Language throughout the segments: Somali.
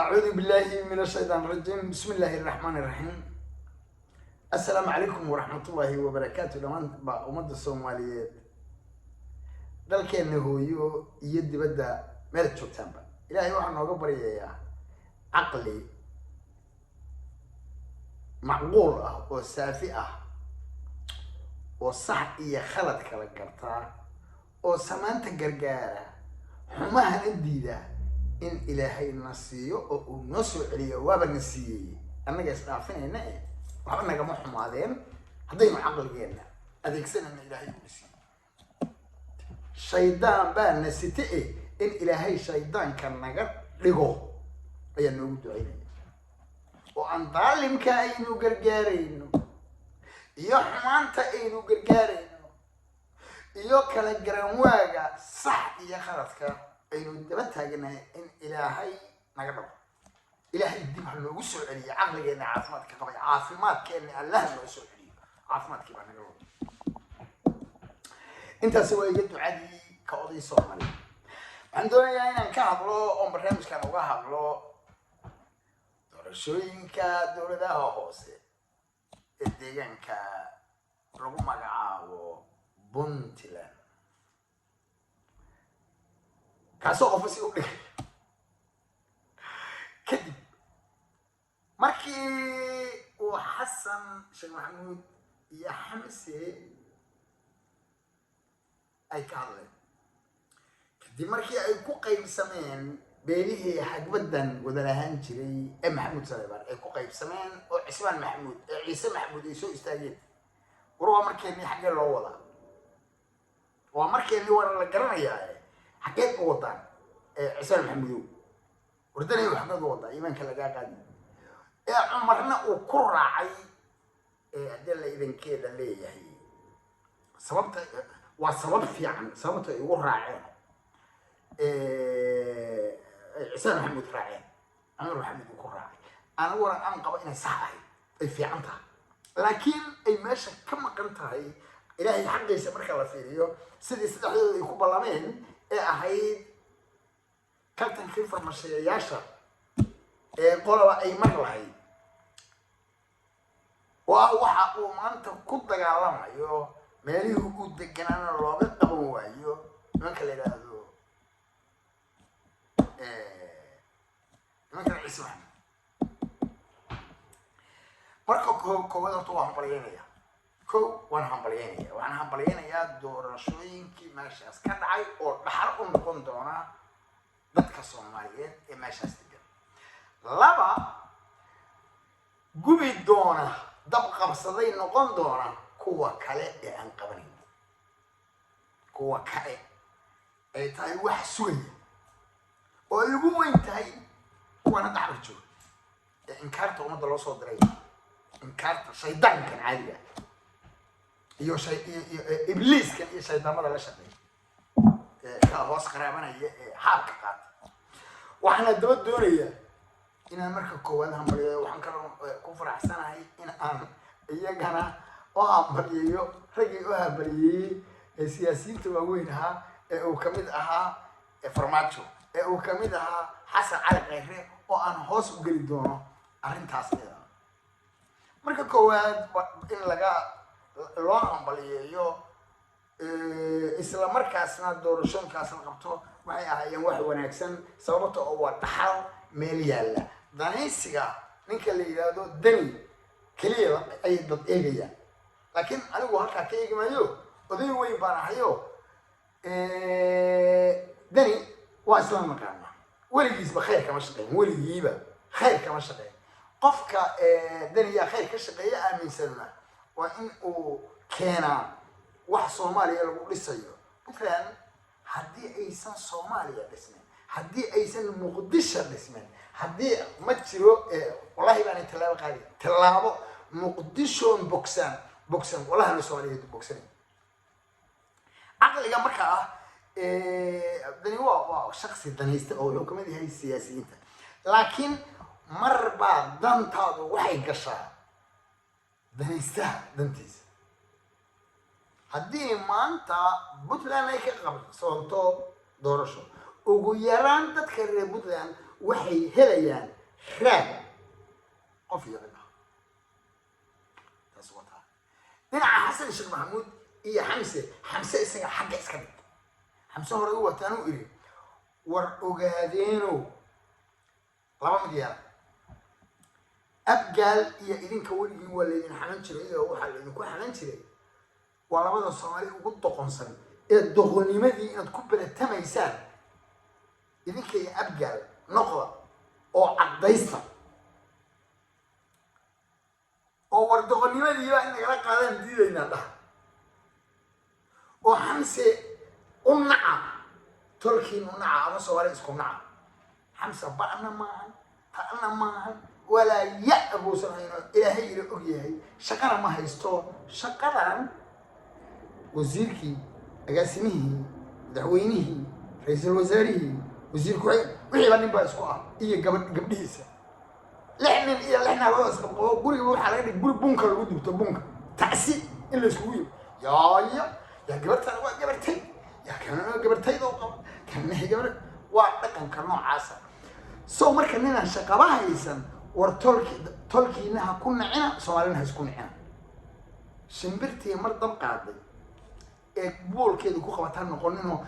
أعوذ بالله من الشيطان الرجيم. بسم الله الرحمن الرحيم. السلام عليكم ورحمة الله وبركاته. لمن أمد الصوماليات dalkeena hooyo iyo dibadda meel joogtaanba ilaahay waxaan nooga baryayaa caqli macquul ah oo saafi ah oo sax iyo khalad kala gartaa oo samaanta gargaara xumahana diida in ilaahay na siiyo oo uu noo soo celiyo waaba na siiyey annaga isdhaafinayna waxba nagama xumaadeen haddaynu caqligeena adeegsanayna ilaahay uu siiyo shaydaan baa na site in ilaahay shaydaanka naga dhigo ayaa noogu ducaynaya oo aan daalimka aynu gargaarayno iyo xumaanta aynu gargaarayno iyo kala garanwaaga sax iyo khaladka aynu daba taaganahay in ilaahay naga dhigo ilaahay dib ha noogu soo celiyo caqligeena caafimaadka qabay caafimaadkeena allah noo soo celiyo caafimaadkii baa naga dhigo intaas waa iga ducadii ka oday Soomaali waxaan doonayaa inaan ka hadlo oo barnaamijkan uga hadlo doorashooyinka dowladaha hoose ee deegaanka lagu magacaabo Puntland kaasoo qofsi u dhigay kadib markii uu Xasan Sheekh Maxamuud iyo Xamse ay ka hadleen kadib markii ay ku qaybsameen beelihii xagbadan wada lahaan jiray ee Maxamuud Saleebaan ay ku qaybsameen oo Cismaan Maxamuud ee Ciise Maxamuud ay soo istaageen waa markeeni xagee loo wadaa waa markeeni war la garanayaa xagee u wadaan Cismaan Maxamuud wardanay waxba wada iimaanka laga qaadi Cumarna uu ku raacay hadii la idankeeda leeyahay sababta waa sabab fiican sababta ay ugu raaceen Cismaan Maxamuud raaceen Cumar Maxamuud ku raacay ana wara aan qabo inay sax ahay ay fiican tahay laakiin ay meesha ka maqan tahay ilaahay xaqiisa marka la fiiriyo sidii saddexdooda ay ku ballameen ee ahayd kaltankii farmashiyaasha qolaba ay mar lahayd waxa uu maanta ku dagaalamayo meelihii uu deganaana looga qaban waayo nimanka la yidhaahdo nimanka Ciise Maxamuud marka koowaad horta waan hambalyeynaya waxaan hambalyeynayaa doorashooyinkii meeshaas ka dhacay oo dhaxal u noqon doona dadka Soomaaliyeed ee meeshaas degan laba gubi doona dab qabsaday noqon doona kuwa kale ee aan qabanin kuwa kale ay tahay wax sugaya oo ay ugu weyn tahay kuwana dacwad jooga ee inkaarta ummadda loo soo diray inkaarta shaydaankan caadiga iyo ibliiskan iyo shaydaamada la shaqeeya ka hoos qaraabanaya ee xaabka qaata waxaana daba doonaya inaan marka koowaad hambalyeeyo waxaan kaloo ku faraxsanahay in aan iyagana oo hambalyeeyo raggii oo hambalyeeyey siyaasiyiinta waaweyn ahaa ee uu ka mid ahaa Farmaajo ee uu ka mid ahaa Xasan Cali Khayre oo aan hoos u geli doono arrintaas marka koowaad in loo hambalyeeyo isla markaasna doorashooyinkaas la qabto waxay ahaayeen wax wanaagsan sababtoo oo waa dhaxal meel yaalla danaysiga ninka la yiraahdo dani kaliya ay dad eegayaan laakiin anigu halkaa ka eegi maayo oday weyn baan ahayo dani waa isla maqaana weligiisba khayr kama shaqeyn weligiiba khayr kama shaqeyn qofka dani yaa khayr ka shaqeeya aaminsanna waa in uu keenaa wax Soomaaliya lagu dhisayo Puntland haddii aysan Soomaaliya dhisnayn haddii aysan Muqdisho dhisnayn haddii ma jiro wallahi baan talaabo qaadi talaabo Muqdisho bogsan wallahi la Soomaaliyeed bogsan aqliga marka ah dani waa shakhsi danaysta oo wuxuu kamid yahay siyaasiyiinta laakiin marba dantaadu waxay gashaa danaysta dantiisa haddii maanta Puntland ay ka qabto doorasho ugu yaraan dadka reer Puntland waxay helayaan raad qof iyo cidna taas wata dhinaca xasan sheekh maxamuud iyo xamse isaga xagga iska dhig xamse hore u wataan u iri war ogaadeeno laba mid yaar abgaal iyo idinka weligii waa laydin xalan jiray oo waxaa laydinku xalan jiray waa labada Soomaali ugu doqonsan ee doqonimadii inaad ku baratamaysaan idinka iyo abgaal noqda oo caddaysta oo war doqonimadii baa in nagala qaadan diidaynaa dhah oo xamse u naca tolkiin u naca ama Soomaali isku naca xamse ba'na maahan ta'na maahan walaa ya'buusan ayno ilaahay ila og yahay shaqana ma haysto shaqadan wasiirkii agaasimihii madaxweynihii ra'iisul wasaarihii wasiirku wixii baa nin baa isku ah iyo gabdhihiisa lixnin iyo lixna loo isqabo guriga waxaa laga dhigay guri bunka lagu dubto bunka tacsi in la iskugu yimaado yaa gabartan waa gabartay yaa kanana gabartaydoo qaba kanna gabar waa dhaqanka noocaasa soo marka ninaan shaqaba haysan war tolkiina ha ku nacina Soomaalina ha isku nacina shimbirtii mar dab qaaday ee boolkeedu ku qabataan noqonino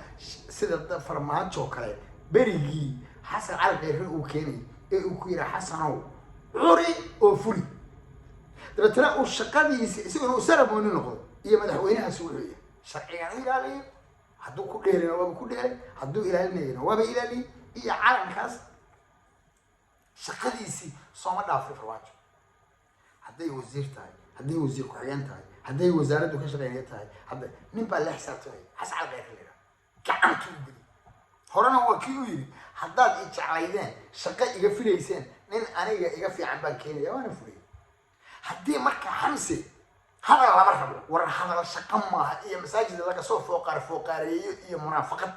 sida farmaajo kale berigii xasan cali khayre uu keenay ee uu ku yiri xasanow curi oo fuli dabeetana uu shaqadiisa isagoo saraboni noqdo iyo madaxweynahaas uu leeyahay sharciga ilaaliyo hadduu ku dheerina waa ku dheer hadduu ilaalinayna waa ilaaliyo iyo calankaas shaqadiisi sooma dhaafay farmaajo hadday wasiir tahay hadday wasiir ku xigeen tahay hadday wasaaraddu ka shaqeynaya tahay hadda nin baa la xisaabtamay xasan cali khayre gacantu u geli horena waa kii u yiri haddaad i jeclaydeen shaqo iga filayseen nin aniga iga fiican baan keenaya waana fulay haddii marka xamse hadal lama rabo war hadal shaqo maaha iyo masaajida laga soo fooqaareeyo iyo munaafaqad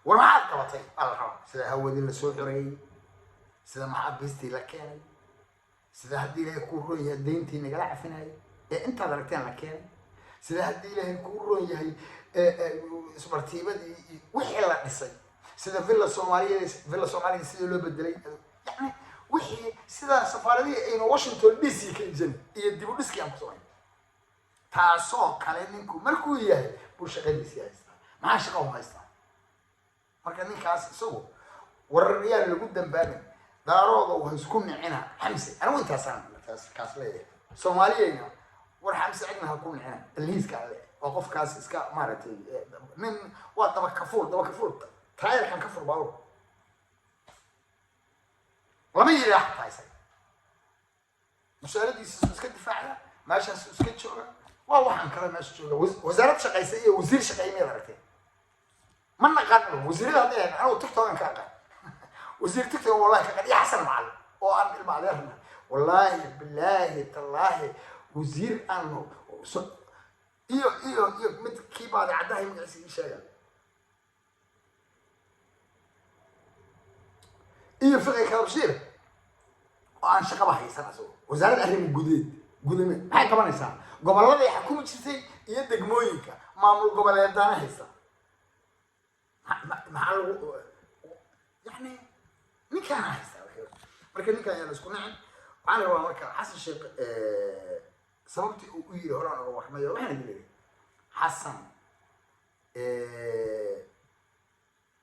war maxaad qabatay alla rabo sida hawadii la soo xoreeyay sida maxaabiistii la keenay sida haddii ilaahay kuu roon yahay deyntii nagala cafinayay ee intaad aragteen la keenay sida haddii ilaahay kuu roon yahay isbartiibadii wixii la dhisay sida villa Soomaaliya sida loo bedelay yani wixii sida safaaradii ayna Washington DC ka iibsan iyo dib u dhiskii aan ku soo taasoo kale ninku markuu yahay buu shaqadiisa haystaa maxaa shaqo u haystaa marka ninkaas isagu wararyaa lagu dambaabay daarooda uu isku nicina xamse anigu intaasaan kaas leeyahay Soomaaliyayna war xamse cidna ha ku nicina liiska alle oo qofkaas iska maaragtay min waa daba kafuul taayirkan ka furbaado lama yiraah taaysan mas'aladiisa iska difaacda meeshaas iska jooga waa waxaan kala meesha jooga wasaaradda shaqaysa iyo wasiir shaqaynaya aragtay ma naqaan wasiirada hadda anigu tiktokan ka aqaan wasiir tiktok wallahi ka qadiya xasan macallin oo aan ilma adeerna wallahi billahi tallahi wasiir aan iyo mid kiibaad caddahay magaciisa sheegay iyo fiqi kabshir oo aan shaqaba haysan asoo wasaaradda arrimaha gudaheed maxay qabanaysaa gobolada ay xukumi jirtay iyo degmooyinka maamul goboleedana haysta maxaa lagu yani ninkaan haysta marka ninkaan ayaa la isku nacin waxaan rabaa marka xasan sheekh sababtii uu u yiri horaan uga warmayo waxaan yiri xasan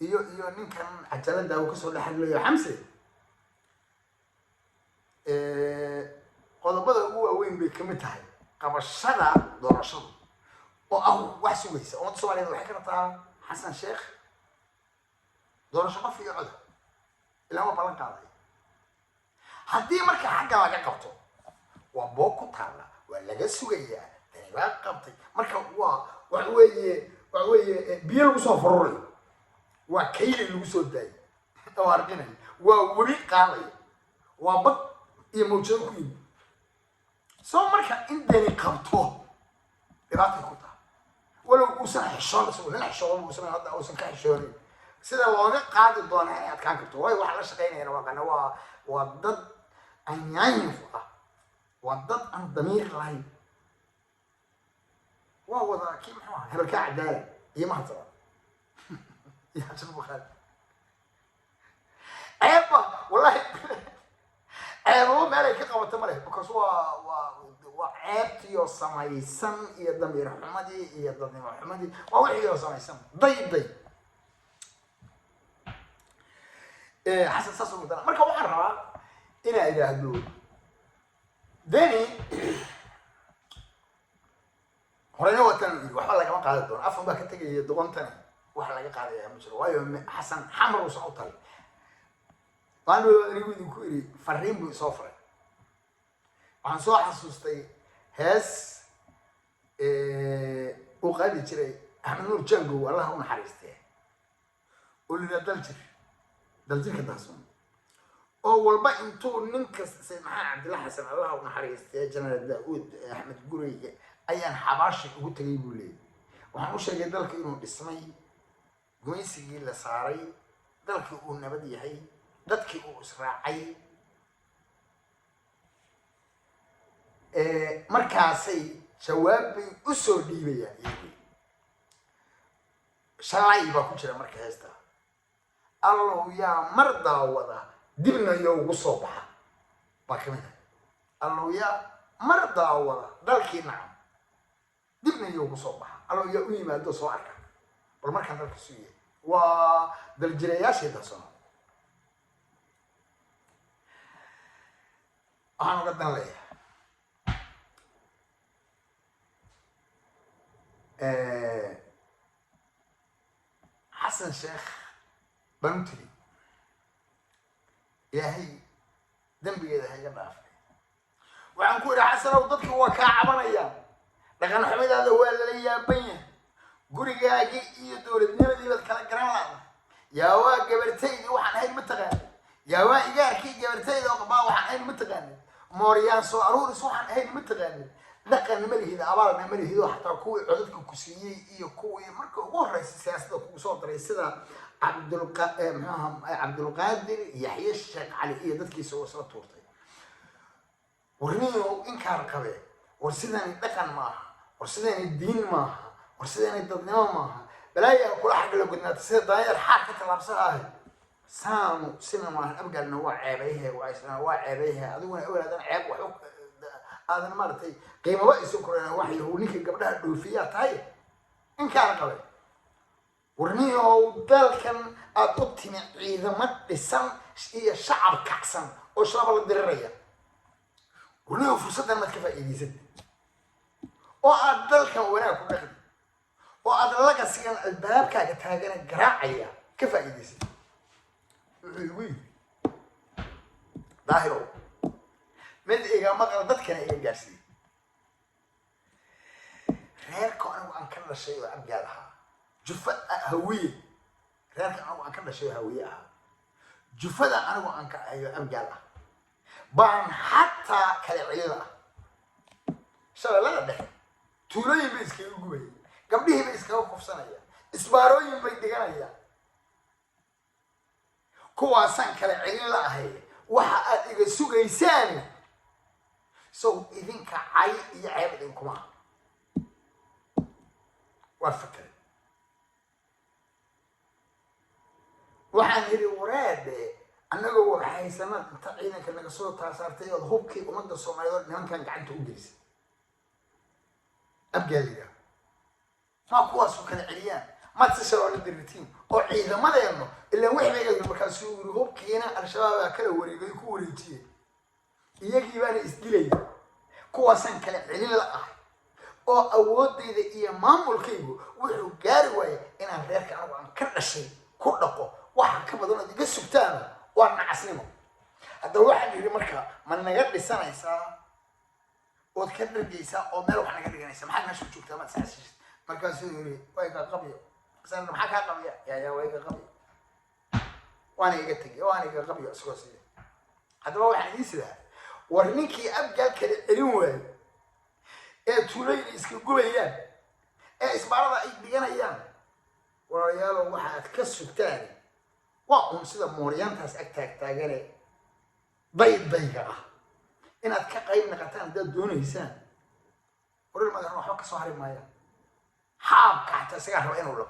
iyo ninkan cajalada uu kasoo dhaxlayo xamse qodobada ugu waaweyn bay kamid tahay qabashada doorashada oo ah wax sugaysa oo Soomaaliyeed waxay ka rabtaa xasan sheekh doorasho qof iyo cod ilaa ma balan qaaday haddii marka xagga laga qabto waa boo ku taala waa laga sugayaa tani baa qabtay marka wax weeye biyo lagu soo fururay waa kayli lagu soo daayay oo arkinay waa wali qaaday waa bad iyo mawjado ku yimid soo marka in dani qabto dhibaato ku tahay walow uusan xishoon soo la xishoon uusan hadda uusan ka xishoonin sida looga qaadi doonaa inaad kaan karto way waxa la shaqeynayna waa dad aan yaayif ah waa dad aan damiir lahayn waa wada kii muxuu ahaa hebelka cadaalad iyo mahadsan يا شباب خالد عيبه والله عيبه ما عليك قبطه مالك بكس وعيبتي وسمايسن يا ضمير حمدي يا ضمير حمدي ووحي وسمايسن ضي حسن ساسو مدنا marka waxaan rabaa inaa ilaahdo dani horena watan waxa laga qaadan doona afan baa ka tagay doqontan waxa laga qaadaya ma jiro waayo xasan xamar uu soo talay waanu anigu idinku iri fariin buu soo faray waxaan soo xasuustay hees uu qaadi jiray Axmed Nuur Jango Allah u naxariistay oo lina daljirka daason oo walba intuu ninka Sayd Maxamed Cabdillah Xasan Allah u naxariistay Janaal Daawud Axmed Gureye ayaan xabaashi ugu tagay buu leeyahay waxaan u sheegay dalka inuu dhismay go'aysigii la saaray dalkii uu nabad yahay dadkii uu israacay markaasay jawaabay u soo dhiibayaan shalay baa ku jira marka heesta الله يا مرضى وذا دبنا يوم صباح باكمل الله يا مرضى وذا ذلك نعم دبنا يوم صباح الله يا أمي ما دوسوا عك بالمرة كان ذلك سوية ودالجرياش هذا صار أنا قدنا ليه حسن شيخ بنتلي يا هي ذنبي هذا هي ضعف وعن كل حسن وضدك هو كعبنا يا لكن حميد هذا هو اللي يبين قريقاجي يدور النبي بس كلا كلام يا وا جبرتي وحن هاي متغني يا وا إيجاركي جبرتي وقبا وحن هاي متغني موريان سو أرور سو حن هاي متغني لكن ملي هذا عبارة ملي هذا حتى كوي عددك كسية كوي مركو هو رئيس السياسة كوسوط رئيس هذا عبد القادر يحيى الشيخ علي إيه ضدك يسوي صلاة تورتي ورنيو إنكار قبل ورسدني دقن معها ورسدني الدين معها ورسدني التضنيم معها بلاي كل حاجة لو كنا تصير ضاير حركة الأبصار سامو سينما أبقى إنه واعي بيها وعيسنا واعي بيها أدون أول هذا عيب وحق هذا مرتي قيمة وقت سكر واحد هو نيك قبلها دوفيات هاي إنكار قبل ورنيو دالكن أدوتني إذا ما تسمع هي شعب كحسن أو شعب الدرية ورنيو فرصة ما تكفى إيزد أو أدالكن وأنا أقول لك أو أدالك سكان الباب كأنك تاجنا جراعية كفى إيزد وي ظاهره من إيجا ما قلدت كان إيجا جالسين غير كأنه عن كل شيء وأبجالها جفاء هوية غير كأنه عن كل شيء هوية جفاء أنا وعن أبجالها بان حتى كالعيلة شلا لا ده تولي بيسكي يقولي قبله بيسكي وقف سنة إسباروي بيدقنا كواسان كالعيلة هي waxa iga sugaysaan soo idinka ay iyo ceebadin kuma waa fikir waxaan heli waraade anagoo waxaysanad inta ciidanka naga soo taasartay oo hubkii umada Soomaaliyeed nimankan gacanta u gelisay abgaaliga ma kuwaas kala celiyaan ما تسوى الدرتين أو عيدا ما لأنه إلا وين يقدر مكاسو يروح كينا الشباب أكله وريقي كوريتيه يجي بان إسدلي كواسن كلا علينا لا أو أود إذا إيه ما ملكيه وحو جاري إن غيرك أنا عن كل شيء كله واحد كم دون دي قصة تاني وأنا عسلمه هذا واحد يجي مركا من نجد السنة يسا وتكبر جيسا أو ملو حنا قد جيسا ما حد نشوف شو تمام ساسي مركاسو يري ويقع قبيه سأنا محاكا قبيا يا ويقا قبيا وانا يقتقي وانا يقا قبيا سواسية هذا هو واحد يسلا ورنيكي أبقى كالعلوان إيه تولي إسكي قبيان إيه إسبارة إيقنا إيان وريالو واحد كسو تاني وهم سيدا موريان تاس أكتاك تاقالي بيض بيقا إن أتكاق أي نقطان دا دون إنسان وريال ما يروح وقع صهري مايا حاب كحتا سيقار وإنو له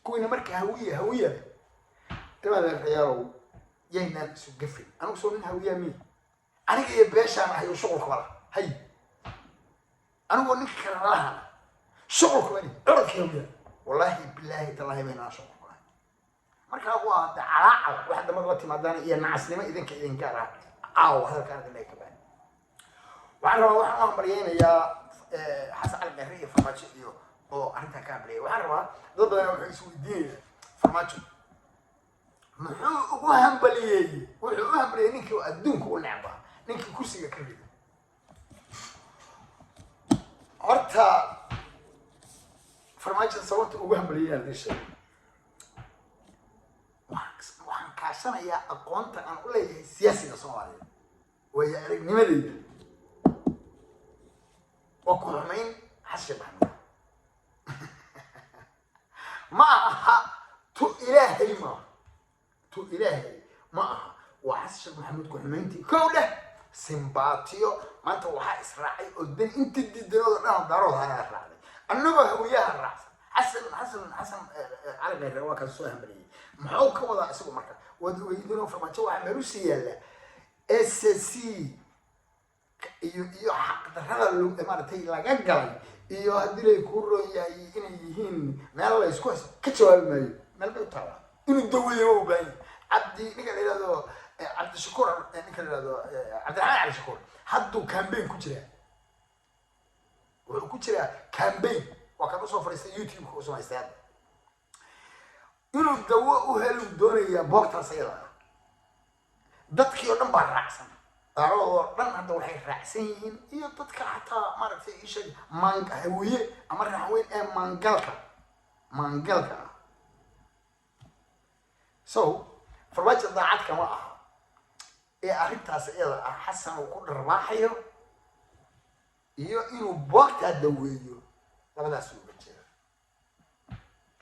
كوينه marka hawiye tamaada xiyaarow يينا سو قفل أنا وصل منها ويا مين أنا جاي باشا أنا هي شغل كبار هي أنا أقول لك كلامها شغل كبار عرض كيوميا والله بالله تالله بينا شغل كبار مركا هو على واحد ما قلت ما داني يا ناس لما إذن كان هذا كان اللي كمان وعرفوا واحد مريين يا حسن على النهرية فرماتش أو أنت كابلي وعرفوا ضد أنا يسوي الدين فرماتش محو وهم بليي وهم بليي نيكي وأدونك ونعبا نيكي كرسي كبير أرتا فرماتش صوت وهم بليي هذا الشيء وحن كاسنا يا أقوانت أنا أقول لي سياسي الصومالي ويا نمدي وكلامين حسب محمود معها تو إلهي معها وحسب محمود كلامينتي كله سيمباتيو ما أنت وحى إسرائيل قدام أنت الدنيا ضرورة هذا الرعد النبى وياها الرأس حسن على غير رواك السوهم بري محوك وضع سوق مركز ويدونهم فرماتشوا عملوا سيالة SSC iyo xaq darrada maartay laga galay iyo hadii ay ku rooyay inay yihiin meel la isku ka jawaabayo meel bay taala inuu daweeyo u baahan abdi ninka leeyahay abdi shakur ninka leeyahay abdiraxmaan ali shakur hadduu campaign ku jira wuxuu ku jira campaign waa ka soo fariistay youtube ku soo haystaa inuu dawo u helo doonaya boqtaas ayada dadkii oo dhan baa raacsan أروح لأن هذا وحي رأسين هي تذكر حتى ما أعرف شيء مانج هوية أمر هوين مانجلكا فرواج ضاعت كما أخذتها سئلة حسن وكل رباحيه إنه بوقت الدوية لما نسوي بتشير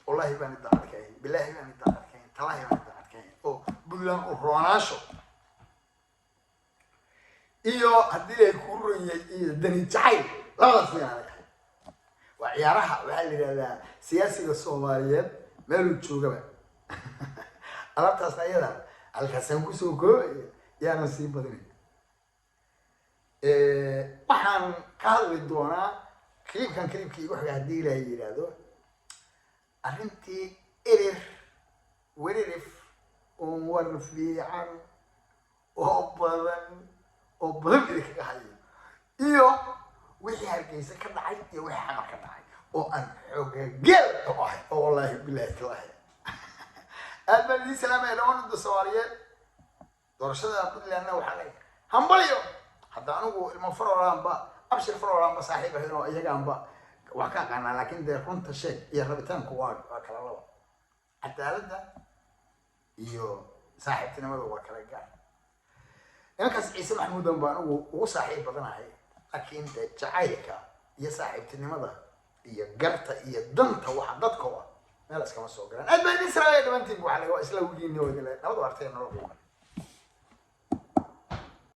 والله يبان الضاعت كاين بالله يبان الضاعت كاين تراه يبان الضاعت كاين أو بدلان أوراناشو iyo hadii ay ku rooyay iyo dani jacayl labadaas fiican waa ciyaaraha waxa la yiraahdaa siyaasiga Soomaaliyeed meel uu joogaba alabtaas ayada alkasan ku soo gooy yaana sii badin waxaan ka hadli doonaa kliibkii wax hadii la yiraahdo arrintii weerif oo war fiican oo badan oo badan idinka hayo iyo wixii hargeysa ka dhacay iyo wixii xamar ka dhacay oo aan xoogageel oo wallahi billahi taala أبدي سلام يلون الدسوارية درشة أبدي وحلي همبليو حتى أنا المفروض أبشر فروران بصاحبه هنا أيها جنبا وحكى أنا لكن ده كنت شيء يربطان كوار وكلا الله حتى هذا صاحبتنا ما هو وكلا جار أنا كاس عيسى محمود بانو وصاحب بدنا هاي لكن ده جعيلك يا صاحبتنا ماذا جرت دنت وحدتك هو لا كما سوغران أبدي إسرائيل ما أنت بوحلي وإسلام وجيني وذي لا أبغى أرتين روبي